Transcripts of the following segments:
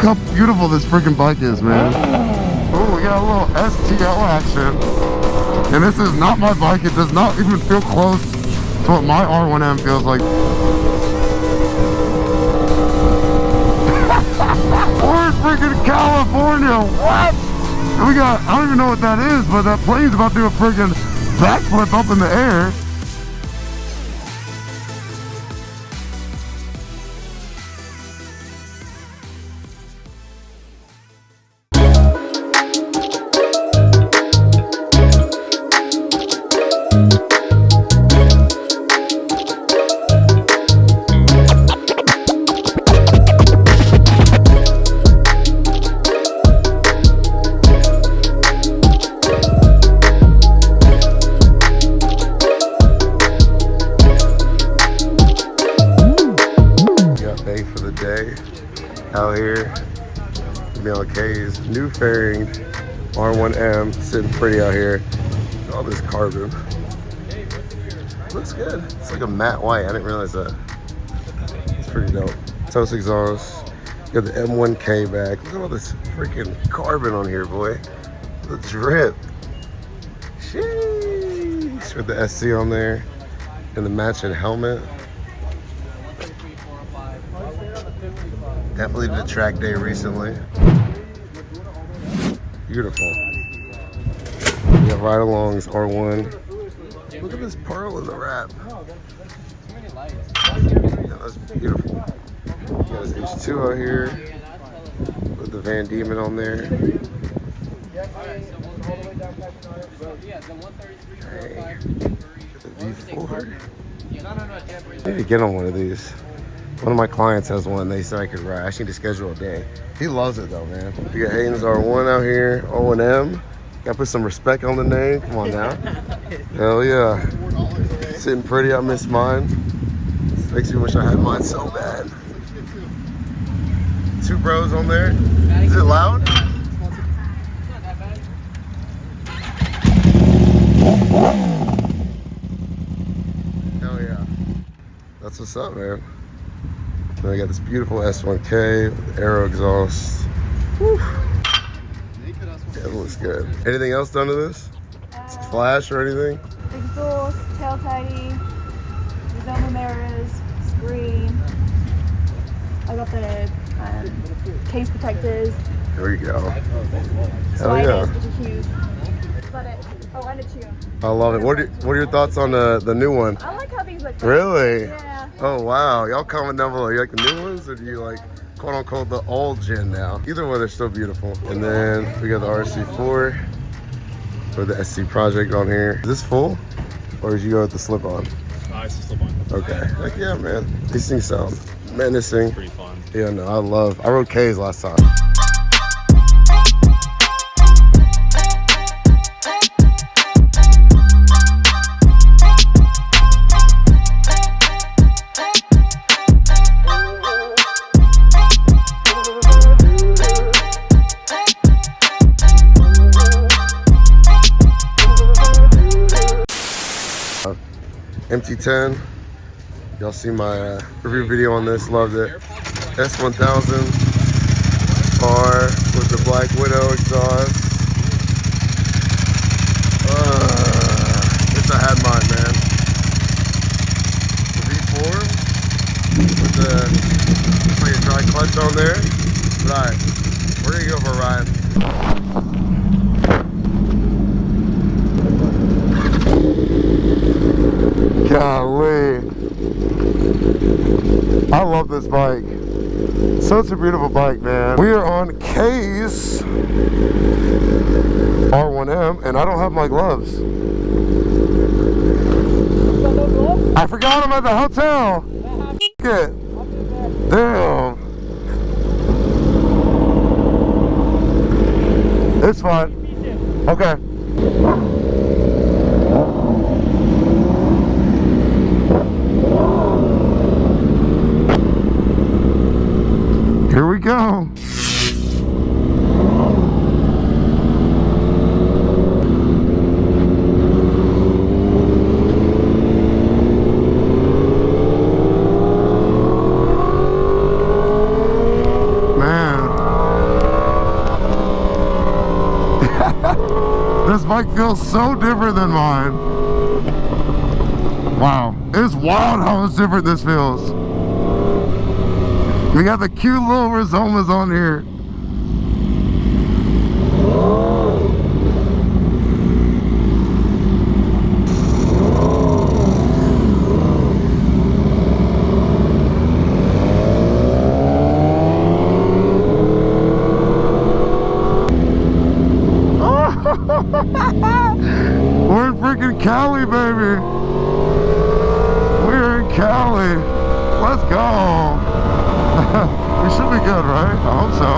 how beautiful this freaking bike is, man. Oh, we got a little STL action. And this is not my bike. It does not even feel close to what my R1M feels like. We're in freaking California. What? And we got, I don't even know what that is, but that plane's about to do a freaking backflip up in the air. Out here, imKay's new fairing R1M, sitting pretty out here. All this carbon. Looks good. It's like a matte white. I didn't realize that. It's pretty dope. Toast exhaust. You got the M1K back. Look at all this freaking carbon on here, boy. The drip. Sheesh. With the SC on there and the matching helmet. Definitely did a track day recently. Beautiful. We got ride-alongs, R1. Look at this pearl in the wrap. Yeah, that's beautiful. Got his H2 out here with the Van Diemen on there. Hey. The V4. I need to get on one of these. One of my clients has one. They said I could ride. I just need to schedule a day. He loves it though, man. We got Hayden's R1 out here, R1M. Gotta put some respect on the name. Come on now. Hell yeah. Sitting pretty. I miss mine. Makes me wish I had mine so bad. Two bros on there. Is it loud? Hell yeah. That's what's up, man. Then I got this beautiful S1K with aero exhaust. Whew. Yeah, it looks good. Anything else done to this? Flash or anything? Exhaust, tail tidy, Zoma mirrors, screen. I got the case protectors. There we go. Hell Sliders, yeah. which are huge. But oh, and a tune. I love it. What are your thoughts on the new one? I like how these look. Really? Yeah. Oh wow. Y'all comment down below. You like the new ones or do you like quote unquote the old gen now? Either way, they're still beautiful. And then we got the RSV4 with the SC project on here. Is this full? Or did you go with the slip on? It's a slip on. Okay. Heck yeah, man. These things sound menacing. Pretty fun. Yeah, no, I rode K's last time. MT10, y'all see my review video on this, loved it. S1000rr with the Black Widow exhaust. Wish I had mine, man. The V4 with the like a dry clutch on there. But alright, we're gonna go for a ride. Golly. I love this bike. Such a beautiful bike, man. We are on Kay's R1M and I don't have my gloves. I forgot them at the hotel. Damn. It's fine. Okay. Here we go. Man, this bike feels so different than mine. Wow, it's wild how much different this feels. We got the cute little Rizomas on here. We're in freaking Cali, baby. We're in Cali. Let's go. We should be good, right? I hope so.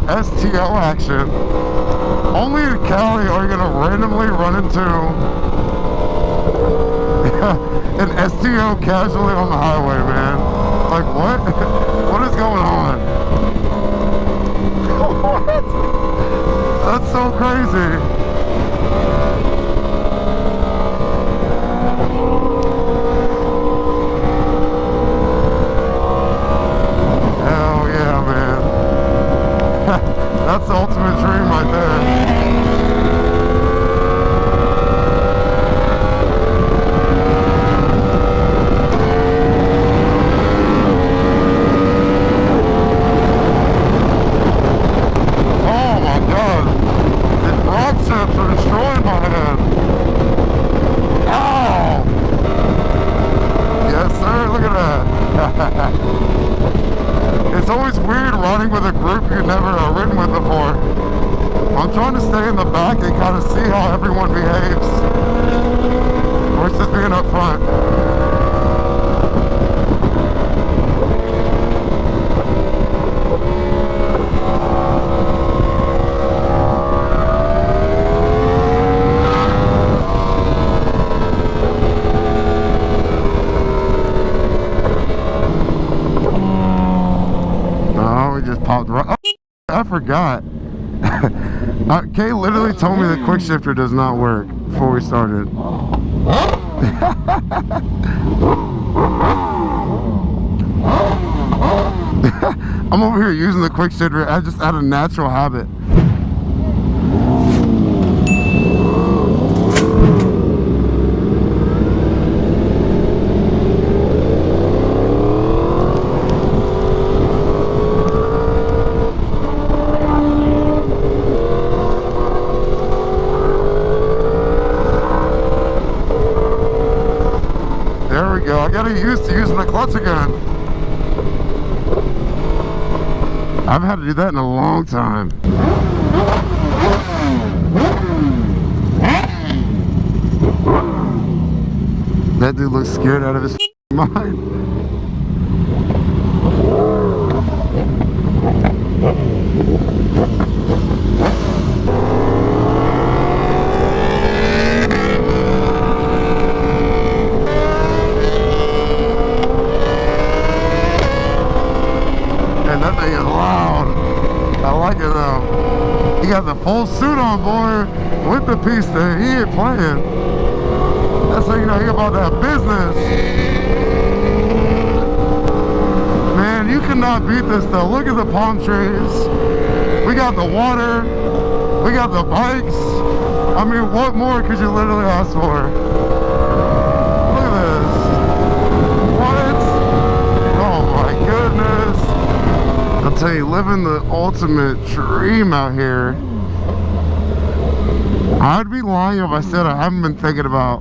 STO action. Only in Cali are you gonna randomly run into an STO casually on the highway, man. Like what? What is going on? What? That's so crazy. Hell yeah, man. That's the ultimate dream right there. Oh my god. The rock chips are destroying my head. Oh! Yes sir, look at that. It's always weird riding with a group you've never ridden with before. I'm trying to stay in the back and kind of see how everyone behaves versus being up front. Popped right. Oh, I forgot. Kay literally told me the quick shifter does not work before we started. I'm over here using the quick shifter. I just out of natural habit. I gotta used to using the clutch again. I haven't had to do that in a long time. That dude looks scared out of his mind. He got the full suit on, boy, with the pista. He ain't playing. That's how you know he about that business. Man, you cannot beat this though. Look at the palm trees. We got the water. We got the bikes. I mean, what more could you literally ask for? Look at this. What? Oh my goodness. I'll tell you, living the ultimate dream out here. I'd be lying if I said I haven't been thinking about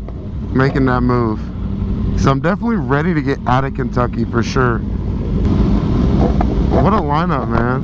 making that move. So I'm definitely ready to get out of Kentucky for sure. What a lineup, man.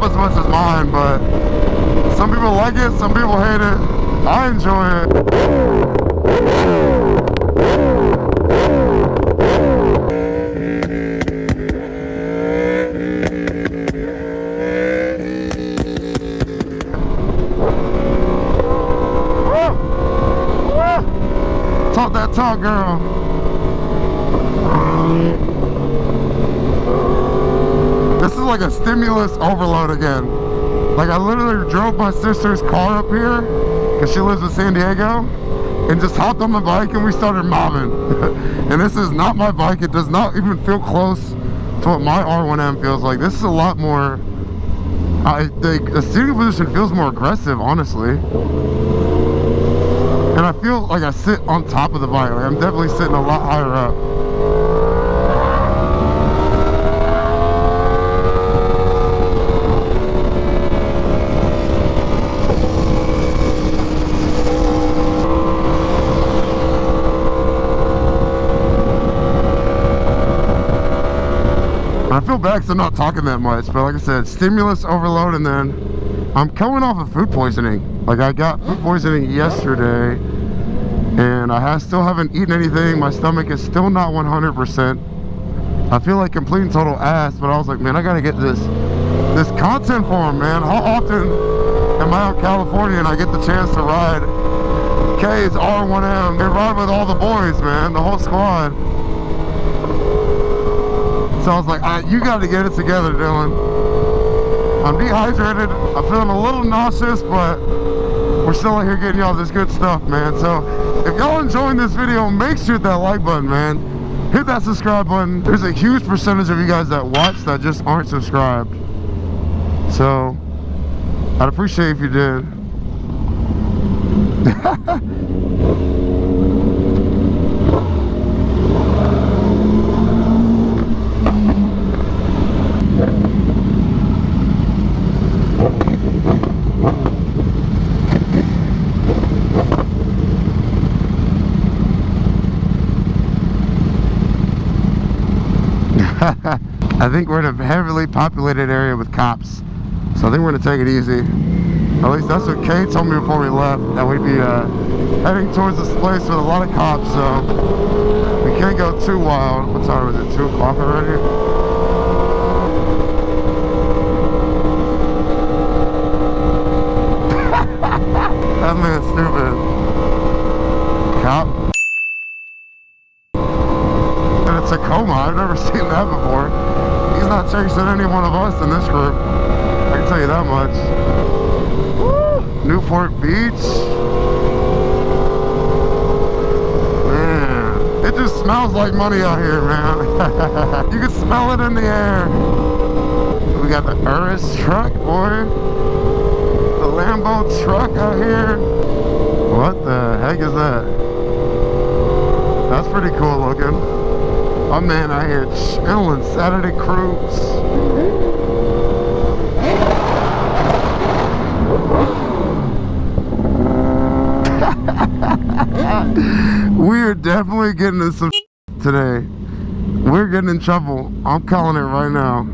As much as mine, but some people like it, some people hate it. I enjoy it. Woo! Woo! Talk that talk, girl. This is like a stimulus overload again. Like I literally drove my sister's car up here because she lives in San Diego and just hopped on my bike and we started mobbing. And this is not my bike. It does not even feel close to what my R1M feels like. This is a lot more, the steering position feels more aggressive, honestly. And I feel like I sit on top of the bike. Like I'm definitely sitting a lot higher up. I feel bad because I'm not talking that much, but like I said, stimulus overload, and then I'm coming off of food poisoning. Like I got food poisoning yesterday, and I still haven't eaten anything. My stomach is still not 100%. I feel like complete and total ass, but I was like, man, I gotta get this content for him, man. How often am I out in California and I get the chance to ride Kay's R1M and ride with all the boys, man, the whole squad? So I was like, you got to get it together, Dylan. I'm dehydrated. I'm feeling a little nauseous, but we're still out here getting y'all this good stuff, man. So if y'all enjoying this video, make sure hit that like button, man. Hit that subscribe button. There's a huge percentage of you guys that watch that just aren't subscribed. So I'd appreciate if you did. I think we're in a heavily populated area with cops, so I think we're gonna take it easy. At least that's what Kay told me before we left, that we'd be heading towards this place with a lot of cops, so we can't go too wild. What time is it? 2 o'clock already? That man's stupid. Cop. Tacoma, I've never seen that before. He's not chasing any one of us in this group, I can tell you that much. Woo! Newport Beach. Man, it just smells like money out here, man. You can smell it in the air. We got the Urus truck, boy. The Lambo truck out here. What the heck is that? That's pretty cool looking. My man out here chilling, Saturday cruise. We're definitely getting in some today. We're getting in trouble. I'm calling it right now.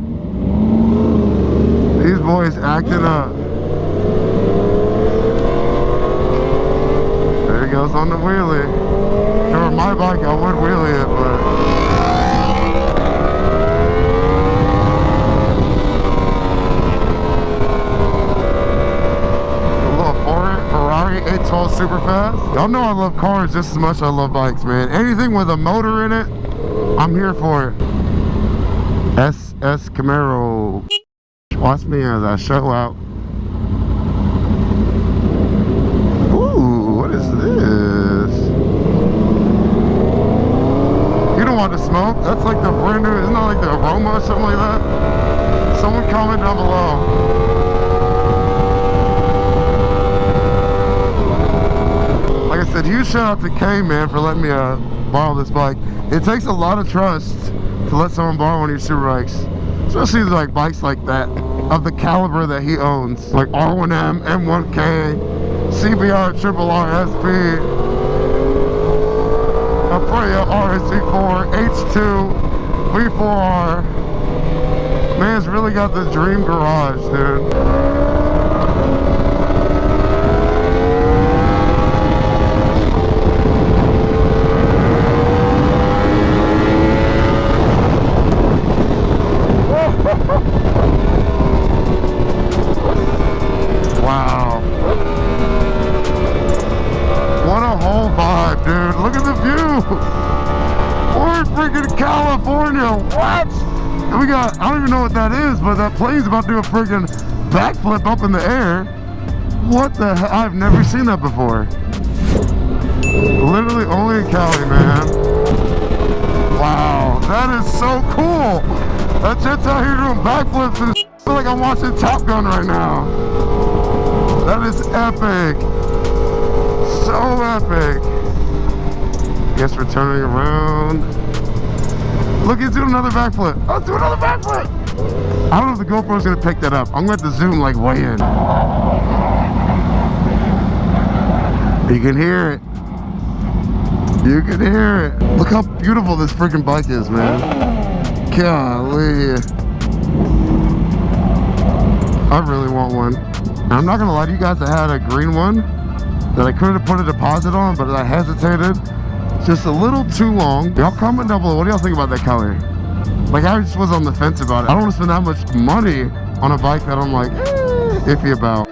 These boys acting up. There he goes on the wheelie. If it were my bike, I would wheelie it, but Ferrari 812 super fast. Y'all know I love cars just as much as I love bikes, man. Anything with a motor in it, I'm here for it. SS Camaro. Watch me as I show out. Ooh, what is this? You don't want to smoke? That's like the brand new, isn't that like the aroma or something like that? Someone comment down below. Like I said, huge shout out to Kay, man, for letting me borrow this bike. It takes a lot of trust to let someone borrow one of your super bikes, especially like bikes like that of the caliber that he owns, like R1M, M1K, CBR RRR SP, Aprilia RSV4, H2, V4R. Man's really got the dream garage, dude. Wow. What a whole vibe, dude. Look at the view. We're in freaking California. What? And we got, I don't even know what that is, but that plane's about to do a freaking backflip up in the air. What the hell? I've never seen that before. Literally only in Cali, man. Wow, that is so cool. That shit's out here doing backflips and I feel like I'm watching Top Gun right now. That is epic. So epic. Guess we're turning around. Look, he's doing another backflip. Oh, do another backflip. I don't know if the GoPro's gonna pick that up. I'm gonna have to zoom like way in. You can hear it. You can hear it. Look how beautiful this freaking bike is, man. Golly. I really want one. And I'm not gonna lie to you guys, I had a green one that I could have put a deposit on, but I hesitated just a little too long. Y'all comment down below, what do y'all think about that color? Like, I just was on the fence about it. I don't want to spend that much money on a bike that I'm like, iffy about.